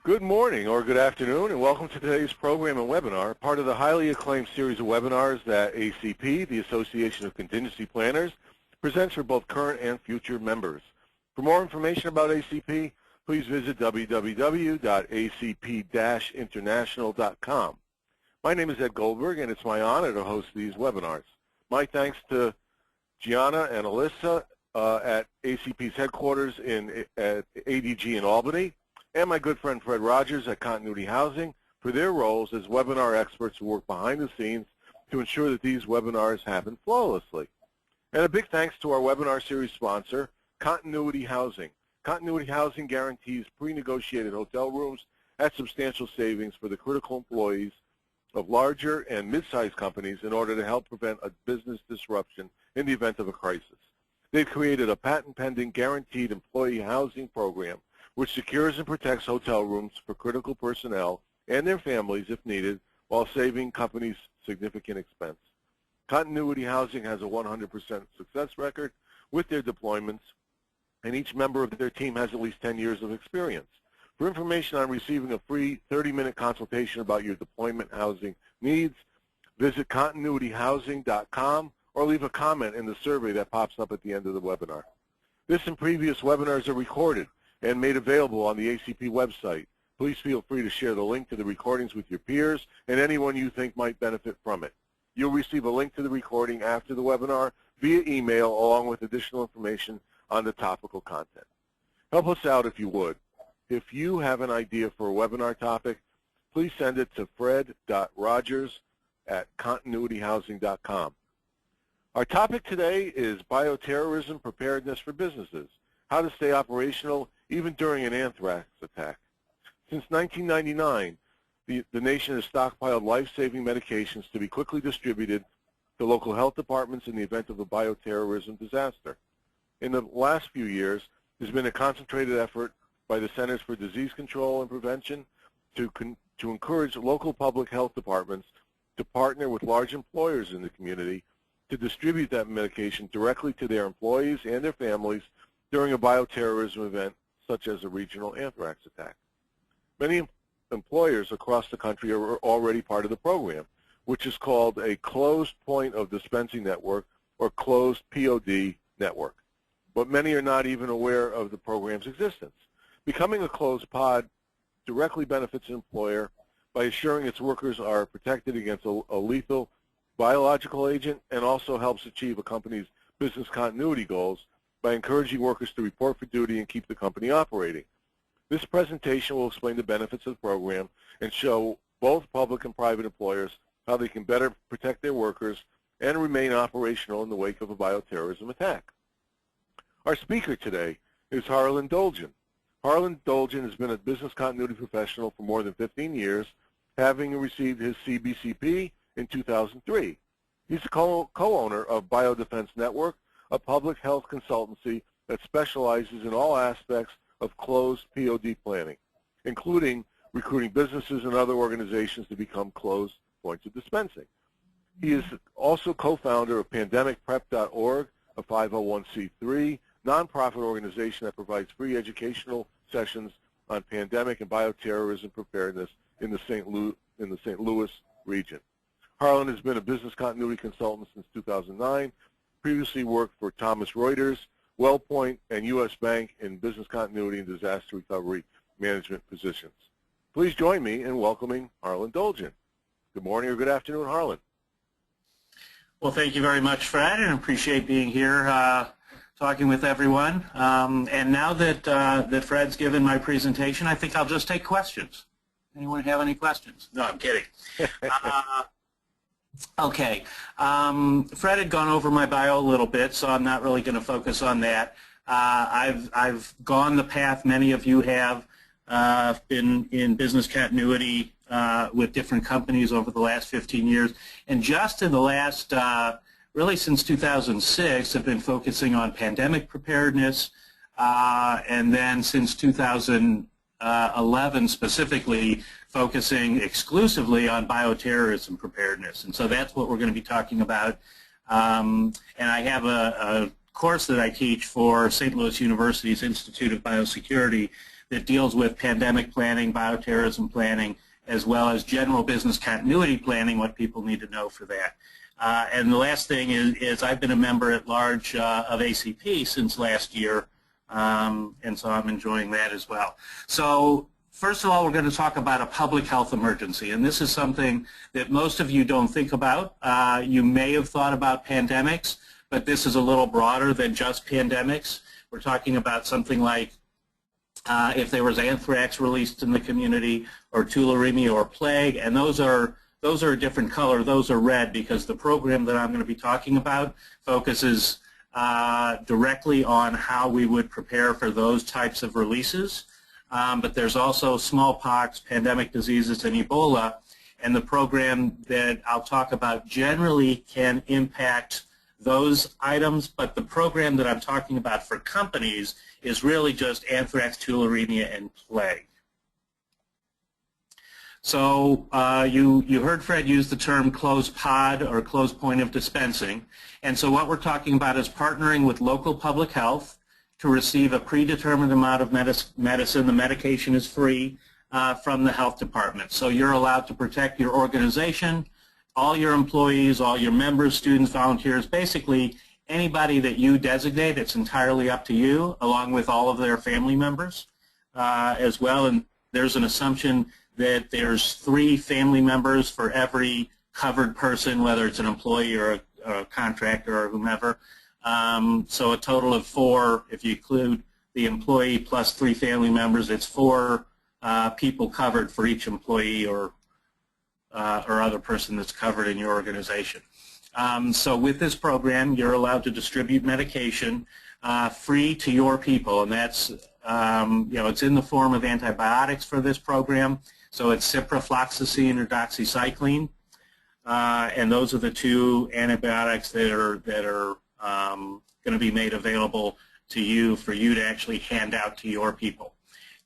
Good morning or good afternoon, and welcome to today's program and webinar, part of the highly acclaimed series of webinars that ACP, the Association of Contingency Planners, presents for both current and future members. For more information about ACP, please visit www.acp-international.com. My name is Ed Goldberg, and it's my honor to host these webinars. My thanks to Gianna and Alyssa at ACP's headquarters at ADG in Albany, and my good friend Fred Rogers at Continuity Housing for their roles as webinar experts who work behind the scenes to ensure that these webinars happen flawlessly. And a big thanks to our webinar series sponsor, Continuity Housing. Continuity Housing guarantees pre-negotiated hotel rooms at substantial savings for the critical employees of larger and mid-sized companies in order to help prevent a business disruption in the event of a crisis. They've created a patent-pending guaranteed employee housing program which secures and protects hotel rooms for critical personnel and their families if needed, while saving companies significant expense. Continuity Housing has a 100% success record with their deployments, and each member of their team has at least 10 years of experience. For information on receiving a free 30-minute consultation about your deployment housing needs, visit continuityhousing.com or leave a comment in the survey that pops up at the end of the webinar. This and previous webinars are recorded and made available on the ACP website. Please feel free to share the link to the recordings with your peers and anyone you think might benefit from it. You'll receive a link to the recording after the webinar via email along with additional information on the topical content. Help us out if you would. If you have an idea for a webinar topic, please send it to fred.rogers@continuityhousing.com. Our topic today is Bioterrorism Preparedness for Businesses, how to stay operational even during an anthrax attack. Since 1999, the nation has stockpiled life-saving medications to be quickly distributed to local health departments in the event of a bioterrorism disaster. In the last few years, there's been a concentrated effort by the Centers for Disease Control and Prevention to encourage local public health departments to partner with large employers in the community to distribute that medication directly to their employees and their families during a bioterrorism event such as a regional anthrax attack. Many employers across the country are already part of the program, which is called a closed point of dispensing network or closed POD network. But many are not even aware of the program's existence. Becoming a closed pod directly benefits an employer by assuring its workers are protected against a lethal biological agent, and also helps achieve a company's business continuity goals by encouraging workers to report for duty and keep the company operating. This presentation will explain the benefits of the program and show both public and private employers how they can better protect their workers and remain operational in the wake of a bioterrorism attack. Our speaker today is Harlan Dolgin. Harlan Dolgin has been a business continuity professional for more than 15 years, having received his CBCP in 2003. He's the co-owner of Biodefense Network, a public health consultancy that specializes in all aspects of closed POD planning, including recruiting businesses and other organizations to become closed points of dispensing. He is also co-founder of pandemicprep.org, a 501c3 nonprofit organization that provides free educational sessions on pandemic and bioterrorism preparedness in the St. Louis region. Harlan has been a business continuity consultant since 2009, previously worked for Thomson Reuters, WellPoint, and U.S. Bank in business continuity and disaster recovery management positions. Please join me in welcoming Harlan Dolgin. Good morning or good afternoon, Harlan. Well, thank you very much, Fred, and appreciate being here talking with everyone. And now that Fred's given my presentation, I think I'll just take questions. Anyone have any questions? No, I'm kidding. Okay. Fred had gone over my bio a little bit, so I'm not really going to focus on that. I've gone the path many of you have, been in business continuity with different companies over the last 15 years, and just in the last, really since 2006, have been focusing on pandemic preparedness, and then since 2011 specifically focusing exclusively on bioterrorism preparedness. And so that's what we're going to be talking about. And I have a course that I teach for St. Louis University's Institute of Biosecurity that deals with pandemic planning, bioterrorism planning, as well as general business continuity planning, what people need to know for that. And the last thing is I've been a member at large of ACP since last year, and so I'm enjoying that as well. So first of all, we're going to talk about a public health emergency, and this is something that most of you don't think about. You may have thought about pandemics, but this is a little broader than just pandemics. We're talking about something like if there was anthrax released in the community, or tularemia or plague, and those are a different color. Those are red because the program that I'm going to be talking about focuses directly on how we would prepare for those types of releases. But there's also smallpox, pandemic diseases, and Ebola, and the program that I'll talk about generally can impact those items, but the program that I'm talking about for companies is really just anthrax, tularemia, and plague. So you heard Fred use the term closed pod or closed point of dispensing, and so what we're talking about is partnering with local public health to receive a predetermined amount of medicine. The medication is free from the health department, so you're allowed to protect your organization, all your employees, all your members, students, volunteers, basically anybody that you designate. It's entirely up to you, along with all of their family members as well. And there's an assumption that there's 3 family members for every covered person, whether it's an employee or a contractor or whomever. So a total of 4, if you include the employee plus 3 family members, it's 4 people covered for each employee or other person that's covered in your organization. So with this program, you're allowed to distribute medication free to your people, and that's it's in the form of antibiotics for this program. So it's ciprofloxacin or doxycycline, and those are the 2 antibiotics that are going to be made available to you for you to actually hand out to your people.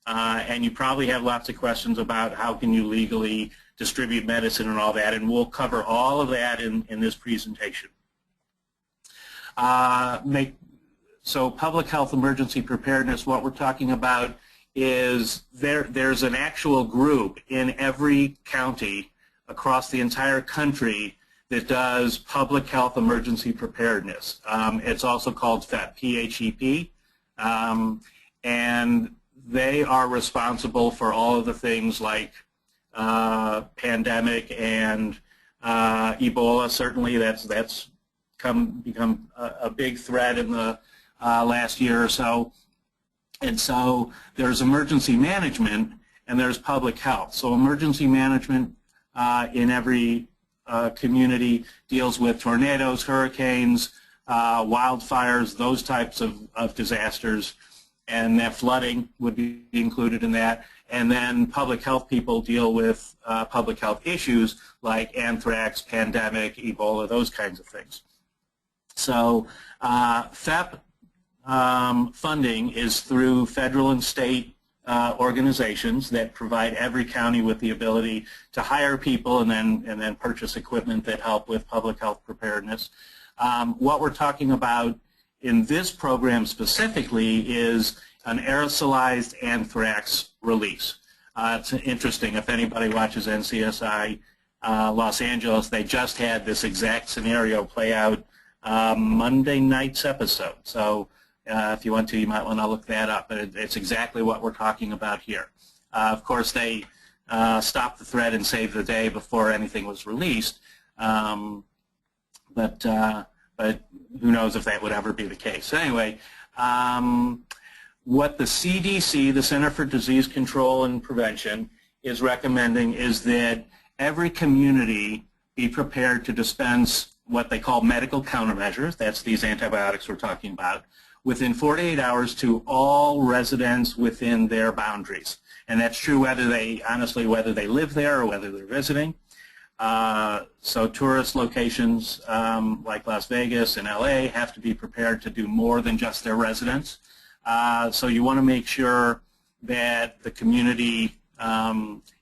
And you probably have lots of questions about how can you legally distribute medicine and all that, and we'll cover all of that in this presentation. So public health emergency preparedness, what we're talking about is there's an actual group in every county across the entire country that does public health emergency preparedness. It's also called PHEP, P-H-E-P, and they are responsible for all of the things like pandemic and Ebola. Certainly that's become a big threat in the last year or so. And so there's emergency management and there's public health. So emergency management in every community deals with tornadoes, hurricanes, wildfires, those types of disasters, and that flooding would be included in that. And then public health people deal with public health issues like anthrax, pandemic, Ebola, those kinds of things. So PHEP funding is through federal and state organizations that provide every county with the ability to hire people and then purchase equipment that help with public health preparedness. What we're talking about in this program specifically is an aerosolized anthrax release. It's interesting, if anybody watches NCSI Los Angeles, they just had this exact scenario play out Monday night's episode. So if you want to, you might want to look that up. But it's exactly what we're talking about here. Of course, they stopped the threat and saved the day before anything was released. But who knows if that would ever be the case. So anyway, what the CDC, the Center for Disease Control and Prevention, is recommending is that every community be prepared to dispense what they call medical countermeasures, that's these antibiotics we're talking about, within 48 hours to all residents within their boundaries. And that's true whether they live there or whether they're visiting. So tourist locations like Las Vegas and LA have to be prepared to do more than just their residents. So you want to make sure that the community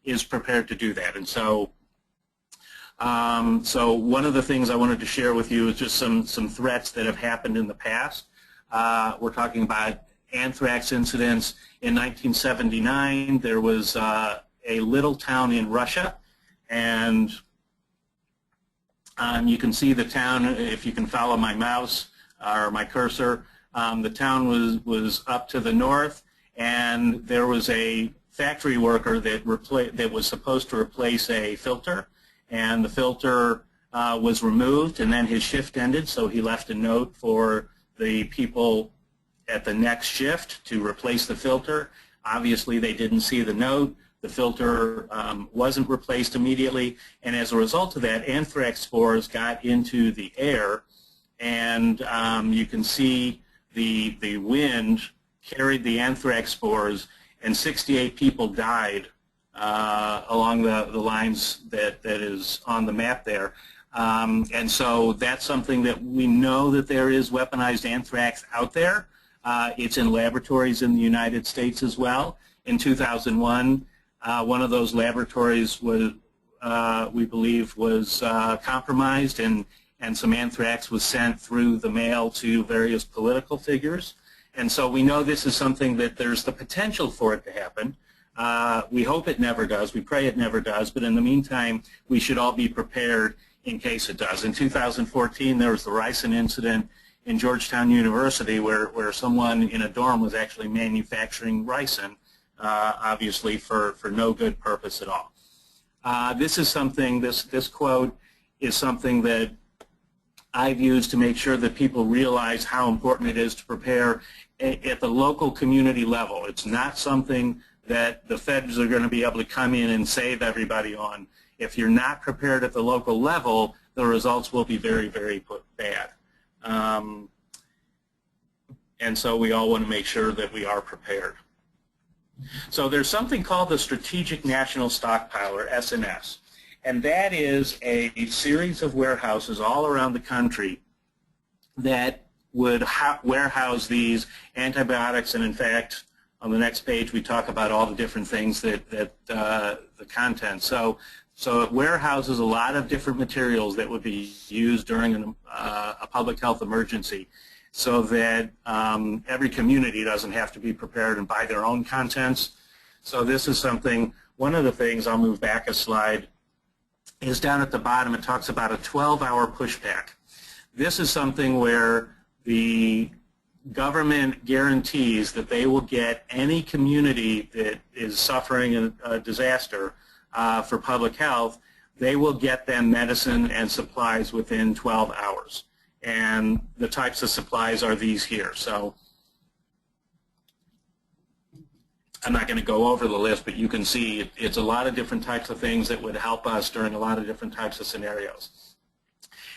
is prepared to do that. And so so one of the things I wanted to share with you is just some threats that have happened in the past. We're talking about anthrax incidents. In 1979, there was a little town in Russia, and you can see the town if you can follow my mouse or my cursor. The town was up to the north, and there was a factory worker that was supposed to replace a filter, and the filter was removed, and then his shift ended, so he left a note for the people at the next shift to replace the filter. Obviously, they didn't see the note. The filter wasn't replaced immediately, and as a result of that, anthrax spores got into the air, and you can see the wind carried the anthrax spores, and 68 people died along the lines that is on the map there. And so that's something that we know that there is weaponized anthrax out there. It's in laboratories in the United States as well. In 2001, one of those laboratories was, we believe, was compromised, and some anthrax was sent through the mail to various political figures. And so we know this is something that there's the potential for it to happen. We hope it never does. We pray it never does. But in the meantime, we should all be prepared in case it does. In 2014, there was the ricin incident in Georgetown University where someone in a dorm was actually manufacturing ricin, obviously for no good purpose at all. This is something, this quote is something that I've used to make sure that people realize how important it is to prepare at the local community level. It's not something that the feds are going to be able to come in and save everybody on. If you're not prepared at the local level, the results will be very, very bad. And so we all want to make sure that we are prepared. So there's something called the Strategic National Stockpile, or SNS. And that is a series of warehouses all around the country that would warehouse these antibiotics. And in fact, on the next page, we talk about all the different things that the content. So it warehouses a lot of different materials that would be used during a public health emergency, so that every community doesn't have to be prepared and buy their own contents. So this is something, one of the things, I'll move back a slide, is down at the bottom. It talks about a 12-hour pushback. This is something where the government guarantees that they will get any community that is suffering a disaster for public health, they will get them medicine and supplies within 12 hours. And the types of supplies are these here. So I'm not going to go over the list, but you can see it's a lot of different types of things that would help us during a lot of different types of scenarios.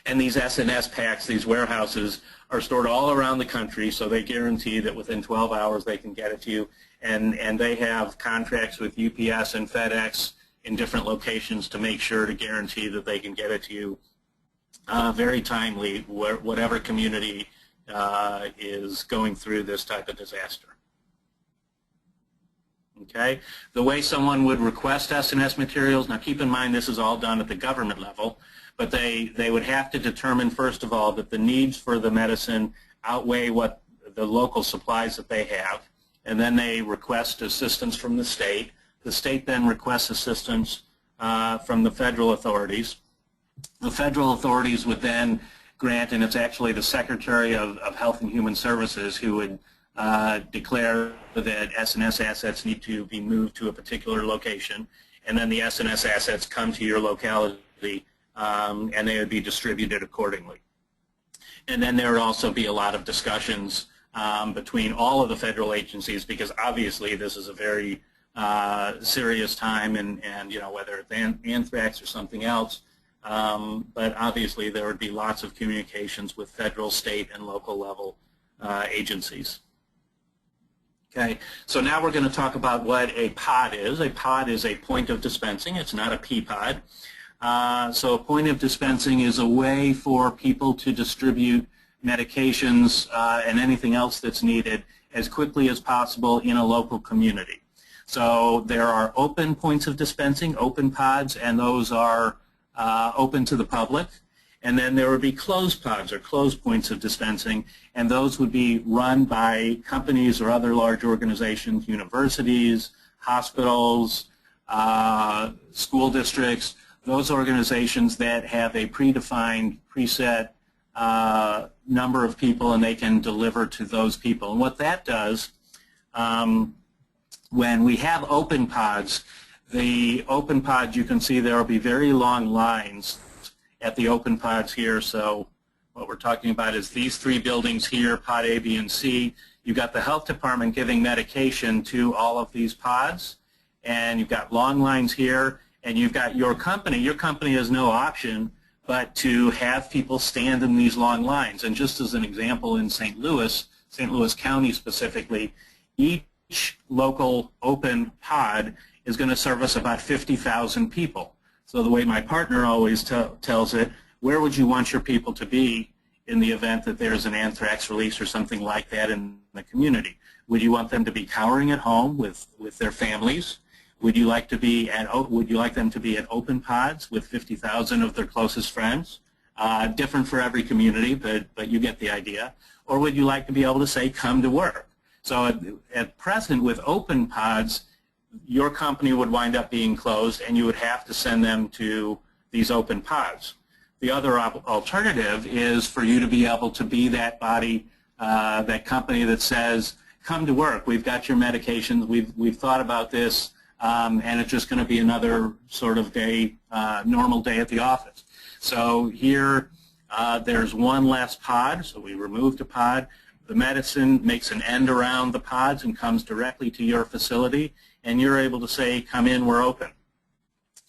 And these SNS packs, these warehouses, are stored all around the country, so they guarantee that within 12 hours they can get it to you. And they have contracts with UPS and FedEx in different locations to make sure to guarantee that they can get it to you very timely, whatever community is going through this type of disaster. Okay, the way someone would request SNS materials, now keep in mind this is all done at the government level, but they would have to determine, first of all, that the needs for the medicine outweigh what the local supplies that they have, and then they request assistance from the state. The state then requests assistance from the federal authorities. The federal authorities would then grant, and it's actually the Secretary of Health and Human Services who would declare that SNS assets need to be moved to a particular location, and then the SNS assets come to your locality and they would be distributed accordingly. And then there would also be a lot of discussions between all of the federal agencies, because obviously this is a very serious time, and you know, whether it's anthrax or something else, but obviously there would be lots of communications with federal, state, and local level agencies. Okay, so now we're going to talk about what a pod is. A pod is a point of dispensing. It's not a P-pod. So a point of dispensing is a way for people to distribute medications and anything else that's needed as quickly as possible in a local community. So there are open points of dispensing, open pods, and those are open to the public. And then there would be closed pods or closed points of dispensing, and those would be run by companies or other large organizations, universities, hospitals, school districts, those organizations that have a predefined, preset number of people, and they can deliver to those people. And what that does, when we have open pods, the open pods, you can see there will be very long lines at the open pods here. So what we're talking about is these three buildings here, pod A, B, and C. You've got the health department giving medication to all of these pods, and you've got long lines here, and you've got your company. Your company has no option but to have people stand in these long lines. And just as an example, in St. Louis County specifically, each local open pod is going to service about 50,000 people. So the way my partner always tells it, where would you want your people to be in the event that there's an anthrax release or something like that in the community? Would you want them to be cowering at home with their families? Would you like them to be at open pods with 50,000 of their closest friends? Different for every community, but you get the idea. Or would you like to be able to say, come to work? So at present, with open pods, your company would wind up being closed, and you would have to send them to these open pods. The other alternative is for you to be able to be that body, that company that says, come to work. We've got your medications. We've thought about this. And it's just going to be another sort of day, normal day at the office. So here there's one less pod, so we removed a pod. The medicine makes an end around the pods and comes directly to your facility, and you're able to say, come in, we're open.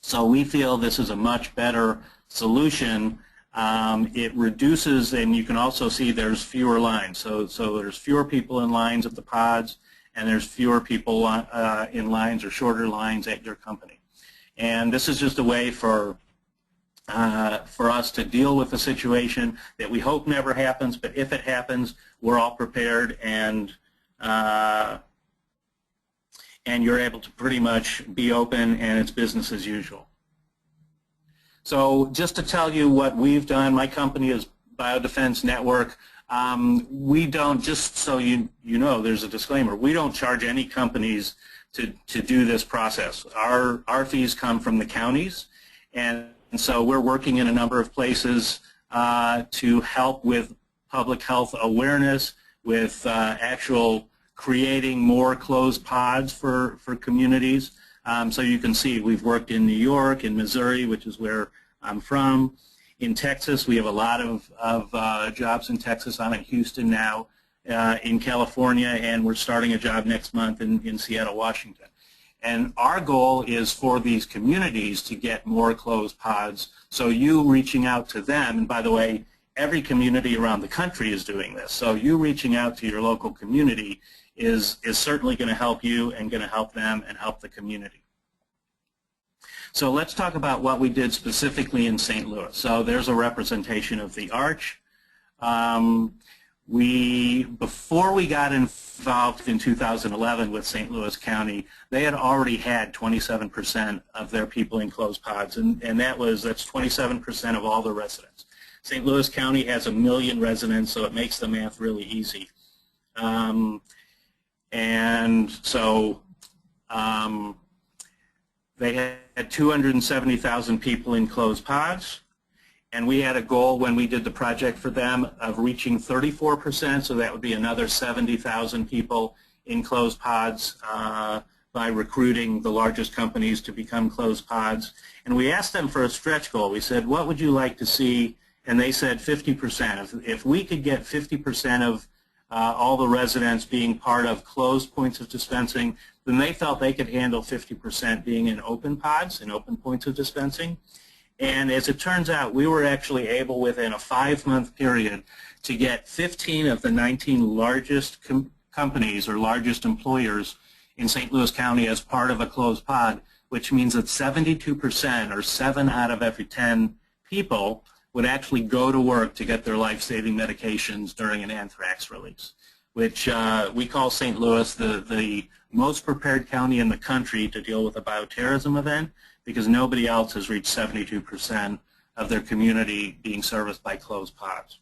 So we feel this is a much better solution. It reduces, and you can also see there's fewer lines. So there's fewer people in lines at the pods, and there's fewer people in lines or shorter lines at your company. And this is just a way for us to deal with a situation that we hope never happens, but if it happens, we're all prepared, and you're able to pretty much be open, and it's business as usual. So just to tell you what we've done, my company is Biodefense Network. We don't, just so you know, there's a disclaimer, we don't charge any companies to do this process. Our fees come from the counties, and so we're working in a number of places to help with public health awareness, with actual creating more closed pods for communities. So you can see we've worked in New York, in Missouri, which is where I'm from. In Texas, we have a lot of jobs in Texas. I'm in Houston now, in California, and we're starting a job next month in Seattle, Washington. And our goal is for these communities to get more closed pods, so you reaching out to them, and by the way, every community around the country is doing this, so you reaching out to your local community is certainly going to help you and going to help them and help the community. So let's talk about what we did specifically in St. Louis. So there's a representation of the arch. Before we got involved in 2011 with St. Louis County, they had already had 27% of their people in closed pods, and that's 27% of all the residents. St. Louis County has 1 million residents, so it makes the math really easy. And so they had 270,000 people in closed pods, and we had a goal when we did the project for them of reaching 34%, so that would be another 70,000 people in closed pods by recruiting the largest companies to become closed pods. And we asked them for a stretch goal. We said, what would you like to see? And they said 50%. If we could get 50% of all the residents being part of closed points of dispensing, then they felt they could handle 50% being in open pods, in open points of dispensing. And as it turns out, we were actually able within a 5-month period to get 15 of the 19 largest companies or largest employers in St. Louis County as part of a closed pod, which means that 72% or 7 out of every 10 people would actually go to work to get their life-saving medications during an anthrax release, which we call St. Louis the most prepared county in the country to deal with a bioterrorism event, because nobody else has reached 72% of their community being serviced by closed pods.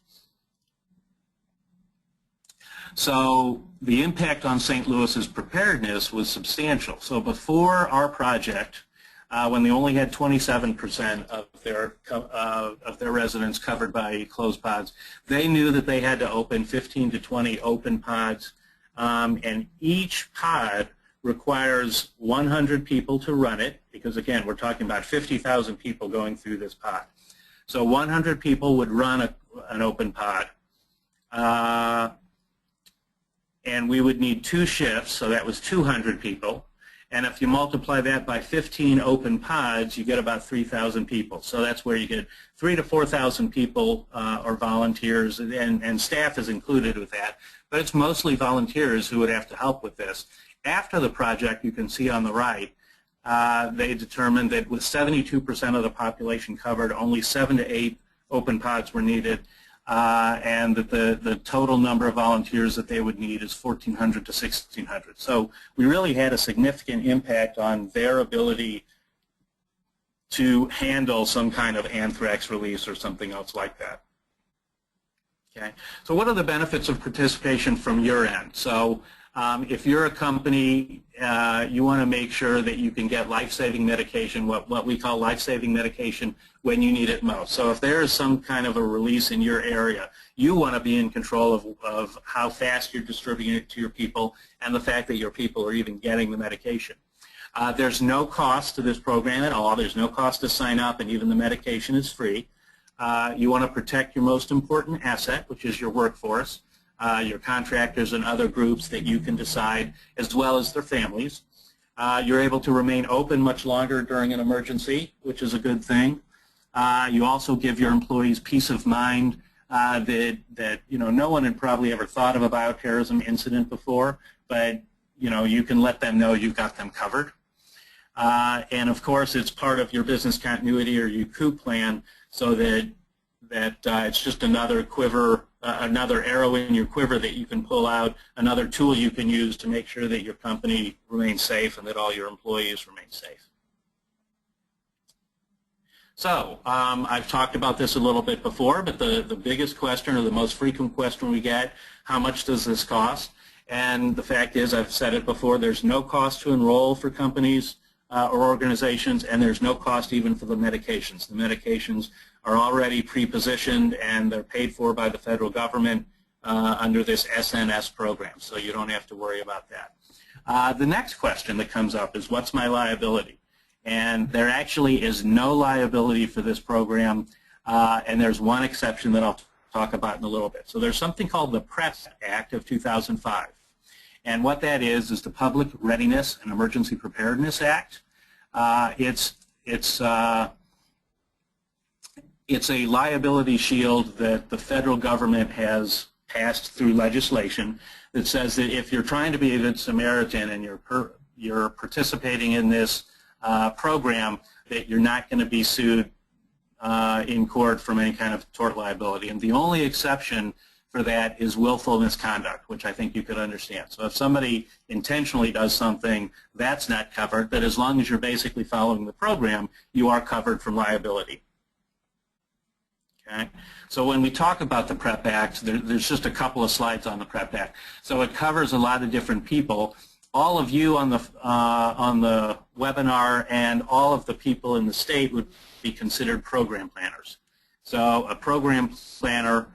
So the impact on St. Louis's preparedness was substantial. So before our project, when they only had 27% of their residents covered by closed pods, they knew that they had to open 15 to 20 open pods, and each pod requires 100 people to run it, because again, we're talking about 50,000 people going through this pod. So 100 people would run an open pod. And we would need 2 shifts, so that was 200 people. And if you multiply that by 15 open pods, you get about 3,000 people. So that's where you get 3,000 to 4,000 people or volunteers, and staff is included with that. But it's mostly volunteers who would have to help with this. After the project, you can see on the right, they determined that with 72% of the population covered, only 7 to 8 open pods were needed. And that the total number of volunteers that they would need is 1,400 to 1,600. So we really had a significant impact on their ability to handle some kind of anthrax release or something else like that. Okay. So what are the benefits of participation from your end? So if you're a company, you want to make sure that you can get life-saving medication, what we call life-saving medication, when you need it most. So if there is some kind of a release in your area, you want to be in control of how fast you're distributing it to your people and the fact that your people are even getting the medication. There's no cost to this program at all. There's no cost to sign up, and even the medication is free. You want to protect your most important asset, which is your workforce. Your contractors and other groups that you can decide, as well as their families. You're able to remain open much longer during an emergency, which is a good thing. You also give your employees peace of mind that no one had probably ever thought of a bioterrorism incident before, but you can let them know you've got them covered. And of course, it's part of your business continuity or your coup plan, so that it's just another quiver, another arrow in your quiver that you can pull out, another tool you can use to make sure that your company remains safe and that all your employees remain safe. So I've talked about this a little bit before, but the biggest question, or the most frequent question we get, how much does this cost? And the fact is, I've said it before, there's no cost to enroll for companies or organizations, and there's no cost even for the medications. The medications are already pre-positioned, and they're paid for by the federal government under this SNS program, so you don't have to worry about that. The next question that comes up is, what's my liability? And there actually is no liability for this program, and there's one exception that I'll talk about in a little bit. So there's something called the PREP Act of 2005. And what that is the Public Readiness and Emergency Preparedness Act. It's a liability shield that the federal government has passed through legislation that says that if you're trying to be a good Samaritan and you're participating in this program, that you're not going to be sued in court from any kind of tort liability. And the only exception for that is willful misconduct, which I think you could understand. So if somebody intentionally does something, that's not covered, but as long as you're basically following the program, you are covered from liability. Okay? So when we talk about the PREP Act, there's just a couple of slides on the PREP Act. So it covers a lot of different people. All of you on the webinar and all of the people in the state would be considered program planners. So a program planner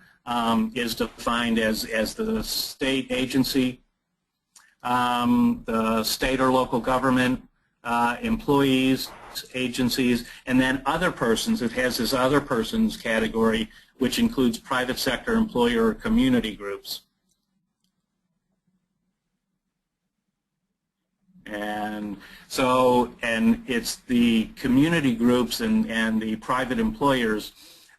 is defined as the state agency, the state or local government, employees, agencies, and then other persons. It has this other persons category, which includes private sector, employer, or community groups. And so, and it's the community groups and the private employers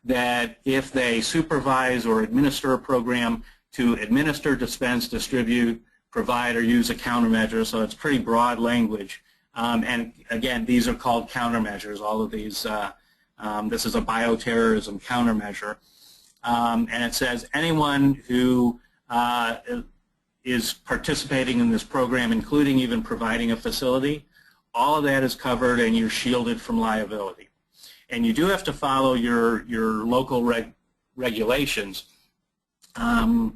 that if they supervise or administer a program to administer, dispense, distribute, provide, or use a countermeasure, so it's pretty broad language. And again, these are called countermeasures. All of these, this is a bioterrorism countermeasure. And it says anyone who is participating in this program, including even providing a facility, all of that is covered and you're shielded from liability. and you do have to follow your local regulations. And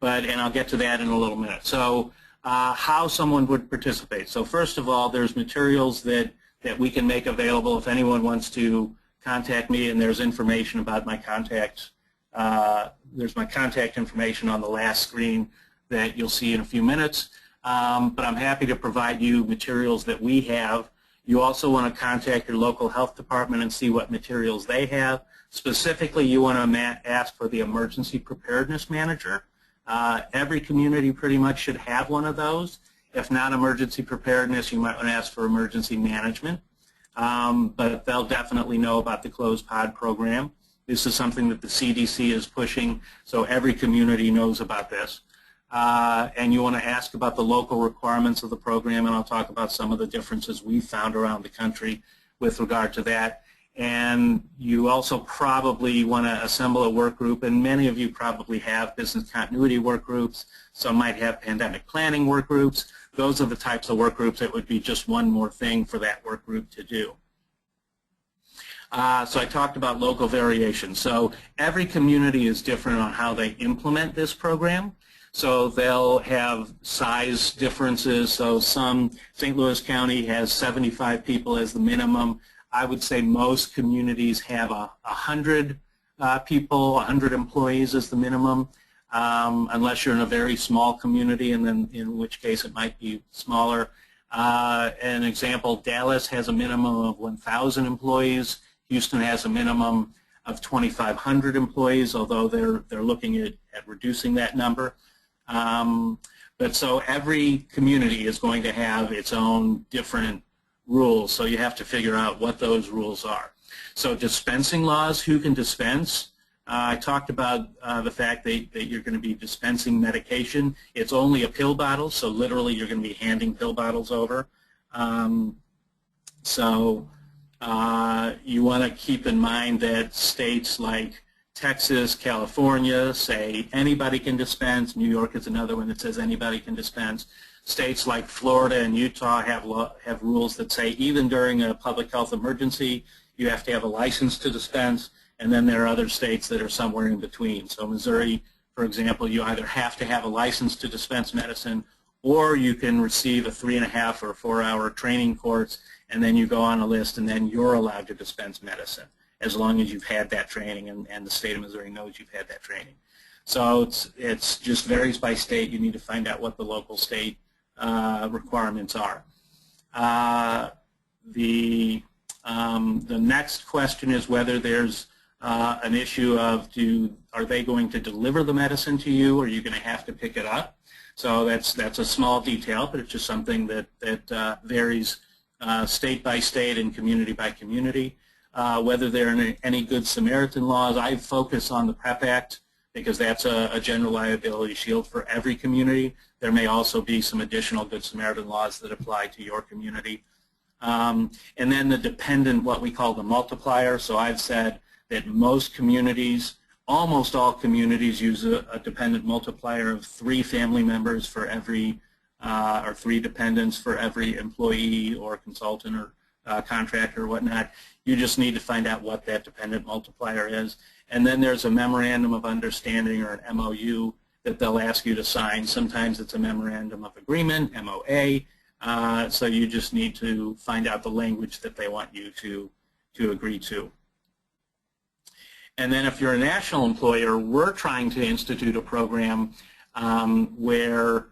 I'll get to that in a little minute. So how someone would participate. So first of all, there's materials that we can make available if anyone wants to contact me, and there's information about my contacts. There's my contact information on the last screen that you'll see in a few minutes. But I'm happy to provide you materials that we have. You also want to contact your local health department and see what materials they have. Specifically, you want to ask for the Emergency Preparedness Manager. Every community pretty much should have one of those. If not emergency preparedness, you might want to ask for emergency management. But they'll definitely know about the closed pod program. This is something that the CDC is pushing, so every community knows about this. And you want to ask about the local requirements of the program, and I'll talk about some of the differences we've found around the country with regard to that. And you also probably want to assemble a work group, and many of you probably have business continuity work groups. Some might have pandemic planning work groups. Those are the types of work groups that would be just one more thing for that work group to do. So I talked about local variation. So every community is different on how they implement this program. So they'll have size differences. So St. Louis County has 75 people as the minimum. I would say most communities have 100 people, 100 employees as the minimum, unless you're in a very small community, and then in which case it might be smaller. An example, Dallas has a minimum of 1,000 employees. Houston has a minimum of 2,500 employees, although they're looking at reducing that number. But so every community is going to have its own different rules, so you have to figure out what those rules are. So dispensing laws, who can dispense? I talked about the fact that you're going to be dispensing medication. It's only a pill bottle, so literally you're going to be handing pill bottles over. You want to keep in mind that states like Texas, California say anybody can dispense. New York is another one that says anybody can dispense. States like Florida and Utah have rules that say even during a public health emergency, you have to have a license to dispense, and then there are other states that are somewhere in between. So Missouri, for example, you either have to have a license to dispense medicine, or you can receive a 3.5 or 4-hour training course, and then you go on a list, and then you're allowed to dispense medicine as long as you've had that training, and the state of Missouri knows you've had that training. So it's just varies by state. You need to find out what the local state requirements are. The next question is whether there's an issue of are they going to deliver the medicine to you, or are you going to have to pick it up? So that's a small detail, but it's just something that varies state by state and community by community. Whether there are any Good Samaritan laws, I focus on the PrEP Act because that's a general liability shield for every community. There may also be some additional Good Samaritan laws that apply to your community. And then the dependent, what we call the multiplier. So I've said that most communities, almost all communities, use a dependent multiplier of 3 family members for every, or 3 dependents for every employee or consultant or contractor or whatnot. You just need to find out what that dependent multiplier is. And then there's a memorandum of understanding, or an MOU, that they'll ask you to sign. Sometimes it's a memorandum of agreement, MOA. So you just need to find out the language that they want you to agree to. And then if you're a national employer, we're trying to institute a program where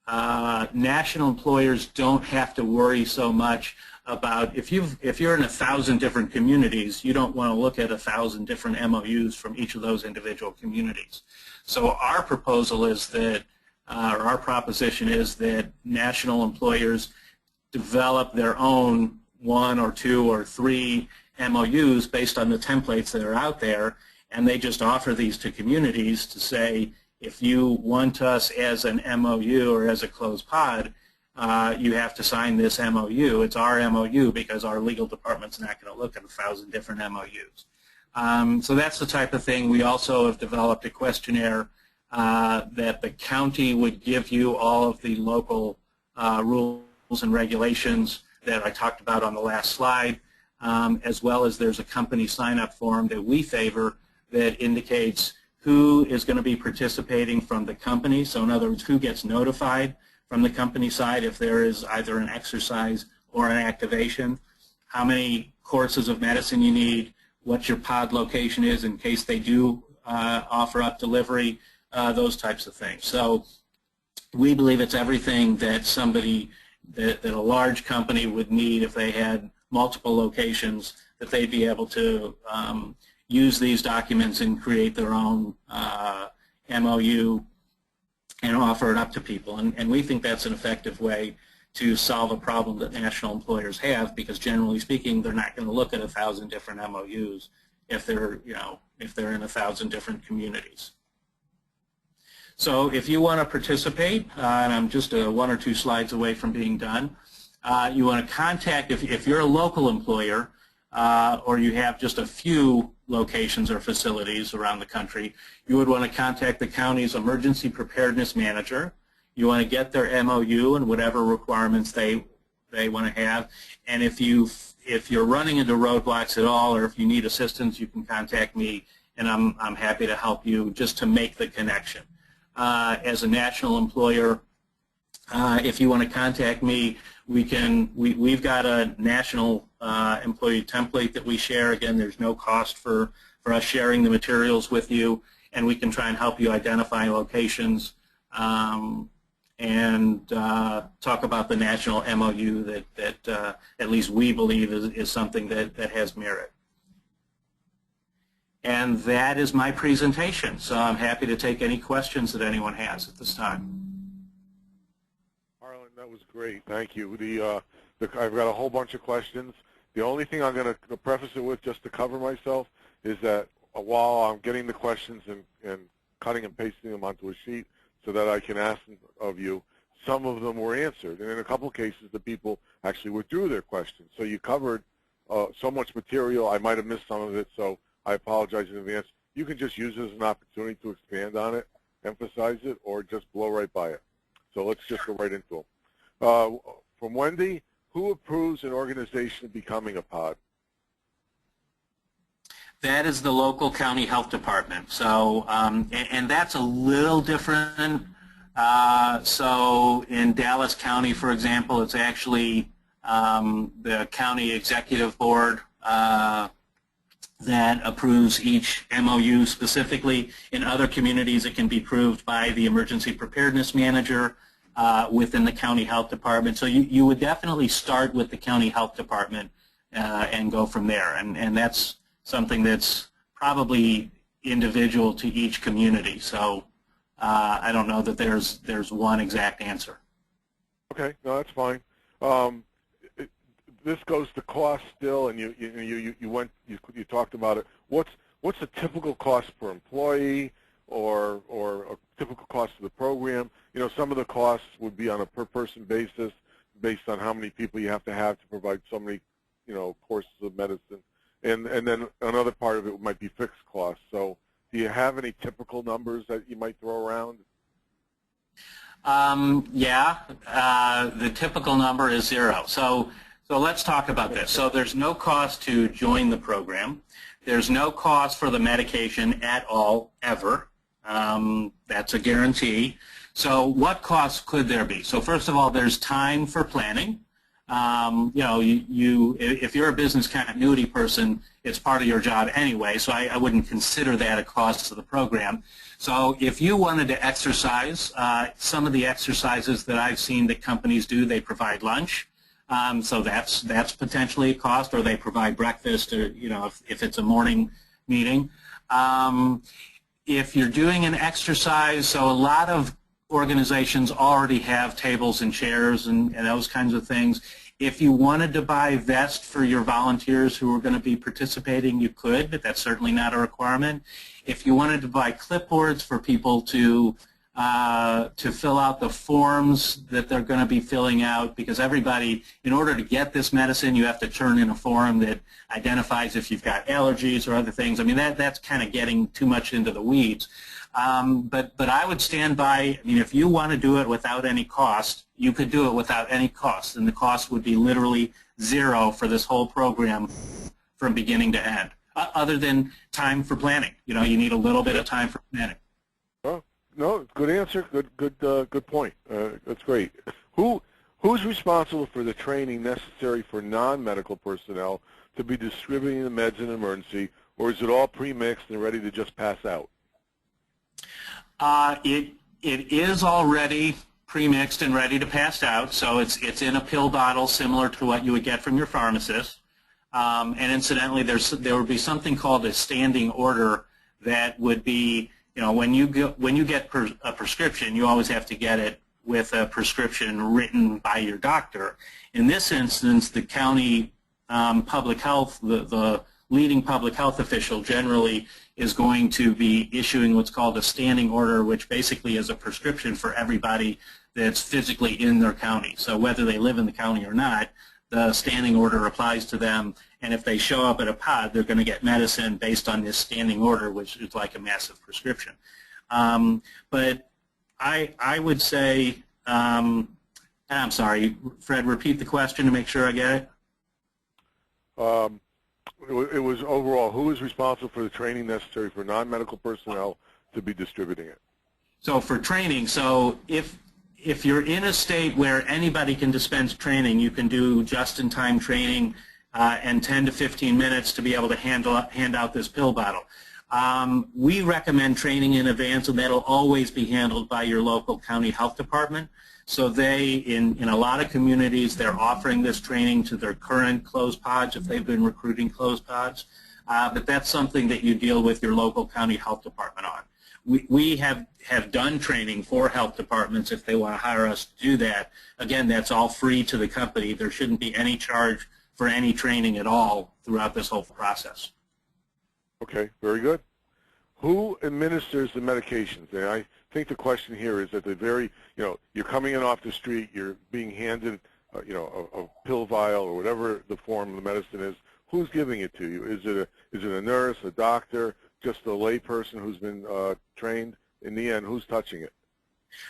national employers don't have to worry so much about, if you're in 1,000 different communities, you don't want to look at 1,000 different MOUs from each of those individual communities. So our proposal is that, or our proposition is that national employers develop their own 1 or 2 or 3 MOUs based on the templates that are out there, and they just offer these to communities to say, if you want us as an MOU or as a closed pod, you have to sign this MOU. It's our MOU because our legal department's not going to look at 1,000 different MOUs. So that's the type of thing. We also have developed a questionnaire that the county would give you all of the local rules and regulations that I talked about on the last slide. as well as there's a company sign-up form that we favor that indicates who is going to be participating from the company. So in other words, who gets notified from the company side if there is either an exercise or an activation, how many courses of medicine you need, what your pod location is in case they do offer up delivery, those types of things. So we believe it's everything that that a large company would need if they had multiple locations, that they'd be able to use these documents and create their own MOU and offer it up to people. And we think that's an effective way to solve a problem that national employers have, because generally speaking, they're not going to look at 1,000 different MOUs if they're, if they're in 1,000 different communities. So if you want to participate, and I'm just 1 or 2 slides away from being done, you want to contact, if you're a local employer or you have just a few locations or facilities around the country, you would want to contact the county's emergency preparedness manager. You want to get their MOU and whatever requirements they want to have. And if you're running into roadblocks at all, or if you need assistance, you can contact me, and I'm happy to help you just to make the connection. As a national employer, if you want to contact me, we've got a national employee template that we share. Again, there's no cost for us sharing the materials with you, and we can try and help you identify locations and talk about the national MOU that at least we believe is something that has merit. And that is my presentation. So I'm happy to take any questions that anyone has at this time. Harlan, that was great. Thank you. I've got a whole bunch of questions. The only thing I'm going to preface it with, just to cover myself, is that while I'm getting the questions and cutting and pasting them onto a sheet so that I can ask them of you, some of them were answered. And in a couple of cases, the people actually withdrew their questions. So you covered so much material. I might have missed some of it, so I apologize in advance. You can just use it as an opportunity to expand on it, emphasize it, or just blow right by it. So let's just go right into them. From Wendy, who approves an organization becoming a pod? That is the local county health department. So, and that's a little different. So in Dallas County, for example, it's actually the county executive board that approves each MOU specifically. In other communities, it can be approved by the emergency preparedness manager within the county health department. So you would definitely start with the county health department and go from there. And that's something that's probably individual to each community. So I don't know that there's one exact answer. Okay, no, that's fine. This goes to cost still, and you talked about it. What's a typical cost per employee, or a typical cost of the program? Some of the costs would be on a per person basis, based on how many people you have to provide so many, courses of medicine, and then another part of it might be fixed costs. So, do you have any typical numbers that you might throw around? Yeah, the typical number is 0. So let's talk about this. So there's no cost to join the program. There's no cost for the medication at all, ever. That's a guarantee. So what costs could there be? So first of all, there's time for planning. If you're a business continuity person, it's part of your job anyway, so I wouldn't consider that a cost to the program. So if you wanted to exercise, some of the exercises that I've seen that companies do, they provide lunch. So that's potentially a cost, or they provide breakfast, or if it's a morning meeting. If you're doing an exercise, so a lot of organizations already have tables and chairs and those kinds of things. If you wanted to buy vests for your volunteers who are going to be participating, you could, but that's certainly not a requirement. If you wanted to buy clipboards for people to fill out the forms that they're going to be filling out, because everybody, in order to get this medicine, you have to turn in a form that identifies if you've got allergies or other things. I mean, that's kind of getting too much into the weeds. But I would stand by, if you want to do it without any cost, you could do it without any cost, and the cost would be literally zero for this whole program from beginning to end, other than time for planning. You know, you need a little bit of time for planning. Oh, no, good answer. Good point. That's great. Who's responsible for the training necessary for non-medical personnel to be distributing the meds in an emergency, or is it all pre-mixed and ready to just pass out? It is already pre-mixed and ready to pass out, so it's in a pill bottle similar to what you would get from your pharmacist. And incidentally, there would be something called a standing order that would be, you know, when you get a prescription, you always have to get it with a prescription written by your doctor. In this instance, the county public health, the leading public health official generally is going to be issuing what's called a standing order, which basically is a prescription for everybody that's physically in their county. So whether they live in the county or not, the standing order applies to them, and if they show up at a pod, they're going to get medicine based on this standing order, which is like a massive prescription. But I would say, I'm sorry, Fred, repeat the question to make sure I get it. It was overall, who is responsible for the training necessary for non-medical personnel to be distributing it? So for training, so if you're in a state where anybody can dispense training, you can do just-in-time training and 10 to 15 minutes to be able to hand out this pill bottle. We recommend training in advance, and that'll always be handled by your local county health department. So they, in a lot of communities, they're offering this training to their current closed pods if they've been recruiting closed pods. But that's something that you deal with your local county health department on. We have done training for health departments if they want to hire us to do that. Again, that's all free to the company. There shouldn't be any charge for any training at all throughout this whole process. Okay, very good. Who administers the medications? And I think the question here is that you're coming in off the street, you're being handed, a pill vial or whatever the form of the medicine is. Who's giving it to you? Is it a nurse, a doctor, just a layperson who's been trained? In the end, who's touching it?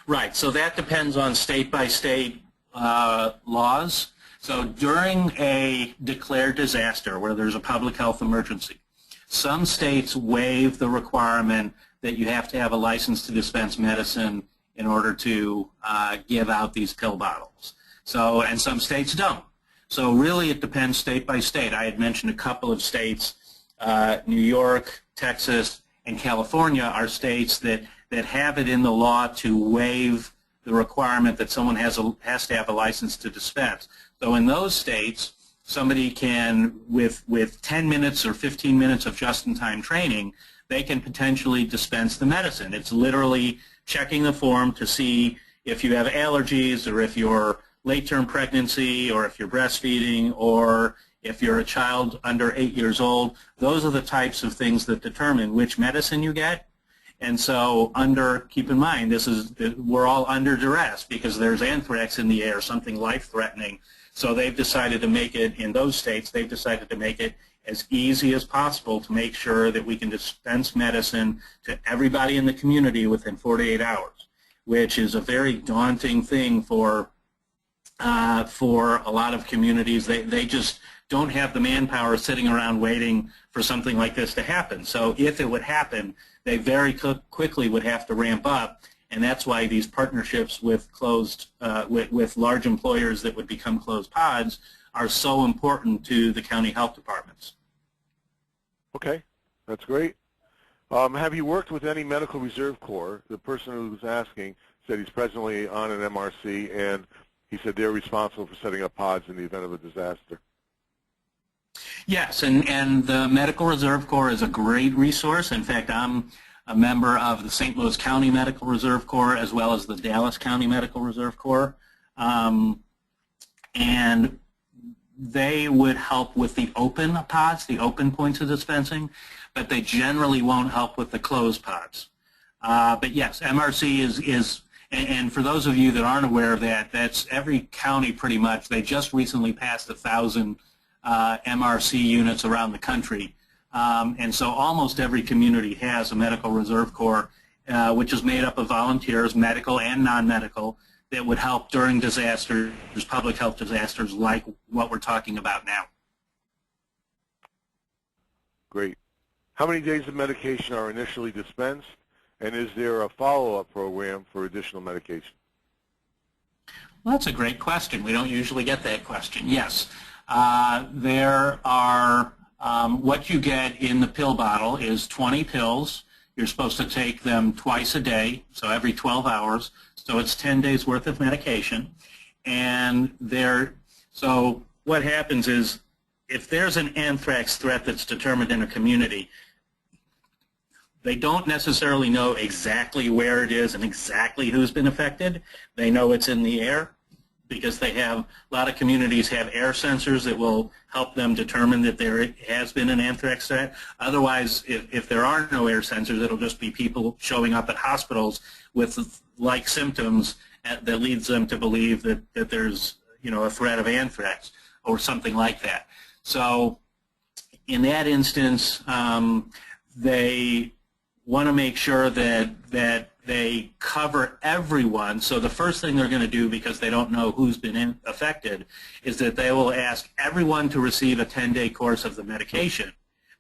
Right. So that depends on state-by-state laws. So during a declared disaster where there's a public health emergency, some states waive the requirement that you have to have a license to dispense medicine in order to give out these pill bottles. So, and some states don't. So really it depends state by state. I had mentioned a couple of states, New York, Texas, and California are states that have it in the law to waive the requirement that someone has to have a license to dispense. So in those states, somebody can, with 10 minutes or 15 minutes of just-in-time training, they can potentially dispense the medicine. It's literally checking the form to see if you have allergies, or if you're late-term pregnancy, or if you're breastfeeding, or if you're a child under 8 years old. Those are the types of things that determine which medicine you get. And so keep in mind, we're all under duress because there's anthrax in the air, something life-threatening. So they've decided to make it, in those states, they've decided to make it as easy as possible to make sure that we can dispense medicine to everybody in the community within 48 hours, which is a very daunting thing for a lot of communities. They just don't have the manpower sitting around waiting for something like this to happen. So if it would happen, they very quickly would have to ramp up, and that's why these partnerships with with large employers that would become closed pods are so important to the county health departments. Okay, that's great. Have you worked with any medical reserve corps? The person who was asking said he's presently on an MRC, and he said they're responsible for setting up pods in the event of a disaster. Yes, and the Medical Reserve Corps is a great resource. In fact, I'm a member of the St. Louis County Medical Reserve Corps as well as the Dallas County Medical Reserve Corps. And they would help with the open pods, the open points of dispensing, but they generally won't help with the closed pods. But yes, MRC is, and for those of you that aren't aware of that, that's every county pretty much. They just recently passed 1,000 MRC units around the country. And so almost every community has a Medical Reserve Corps, which is made up of volunteers, medical and non-medical, that would help during disasters, public health disasters like what we're talking about now. Great. How many days of medication are initially dispensed, and is there a follow-up program for additional medication? Well, that's a great question. We don't usually get that question. Yes, there are, what you get in the pill bottle is 20 pills. You're supposed to take them twice a day, so every 12 hours. So it's 10 days worth of medication. And so what happens is if there's an anthrax threat that's determined in a community, they don't necessarily know exactly where it is and exactly who's been affected. They know it's in the air because they have, a lot of communities have air sensors that will help them determine that there has been an anthrax threat. Otherwise, if there are no air sensors, it'll just be people showing up at hospitals with like symptoms that leads them to believe that there's, a threat of anthrax or something like that. So in that instance, they want to make sure that they cover everyone. So the first thing they're going to do, because they don't know who's been affected, is that they will ask everyone to receive a 10-day course of the medication.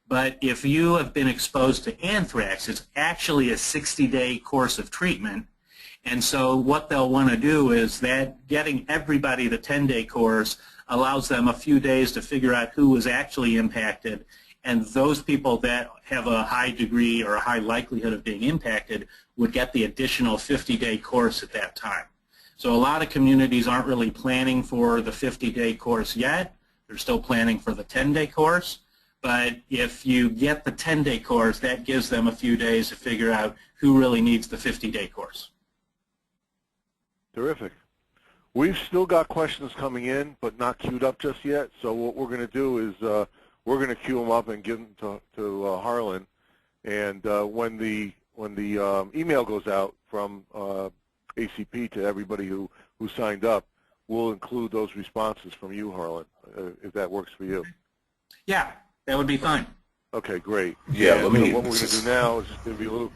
But if you have been exposed to anthrax, it's actually a 60-day course of treatment. And so what they'll want to do is that getting everybody the 10-day course allows them a few days to figure out who was actually impacted, and those people that have a high degree or a high likelihood of being impacted would get the additional 50-day course at that time. So a lot of communities aren't really planning for the 50-day course yet. They're still planning for the 10-day course. But if you get the 10-day course, that gives them a few days to figure out who really needs the 50-day course. Terrific. We've still got questions coming in, but not queued up just yet. So what we're going to do is we're going to queue them up and give them to Harlan. And when the email goes out from ACP to everybody who signed up, we'll include those responses from you, Harlan, if that works for you. Yeah, that would be fine. Okay, great. Yeah, and what we're going to do now is just going to be a little.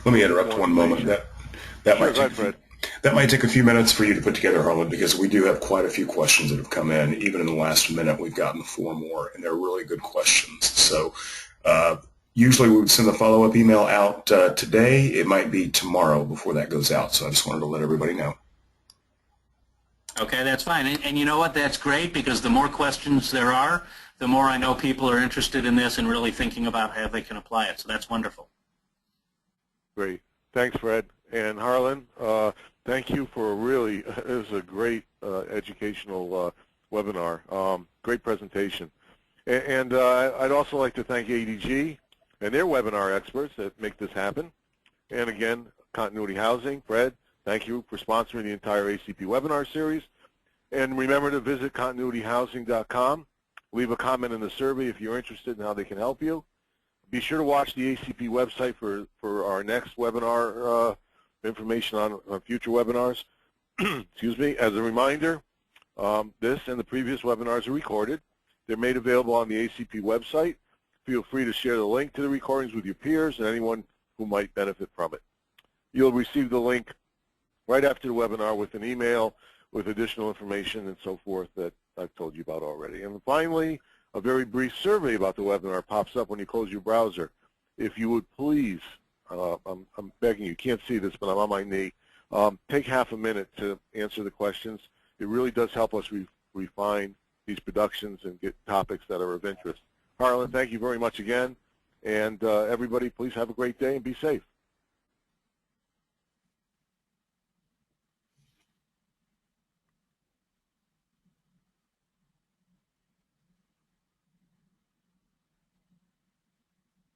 Let me interrupt one moment. That might take a few minutes for you to put together, Harlan, because we do have quite a few questions that have come in. Even in the last minute, we've gotten 4 more, and they're really good questions. So usually we would send the follow-up email out today. It might be tomorrow before that goes out, so I just wanted to let everybody know. Okay, that's fine. And you know what? That's great, because the more questions there are, the more I know people are interested in this and really thinking about how they can apply it. So that's wonderful. Great. Thanks, Fred. And Harlan, thank you for it was a great educational webinar. Great presentation. And I'd also like to thank ADG and their webinar experts that make this happen. And again, Continuity Housing, Fred, thank you for sponsoring the entire ACP webinar series. And remember to visit continuityhousing.com. Leave a comment in the survey if you're interested in how they can help you. Be sure to watch the ACP website for our next webinar information on future webinars. Excuse me. As a reminder, this and the previous webinars are recorded. They're made available on the ACP website. Feel free to share the link to the recordings with your peers and anyone who might benefit from it. You'll receive the link right after the webinar with an email with additional information and so forth that I've told you about already. And finally, a very brief survey about the webinar pops up when you close your browser. If you would please, I'm begging you, can't see this, but I'm on my knee, take half a minute to answer the questions. It really does help us refine these productions and get topics that are of interest. Harlan, thank you very much again. And everybody, please have a great day and be safe.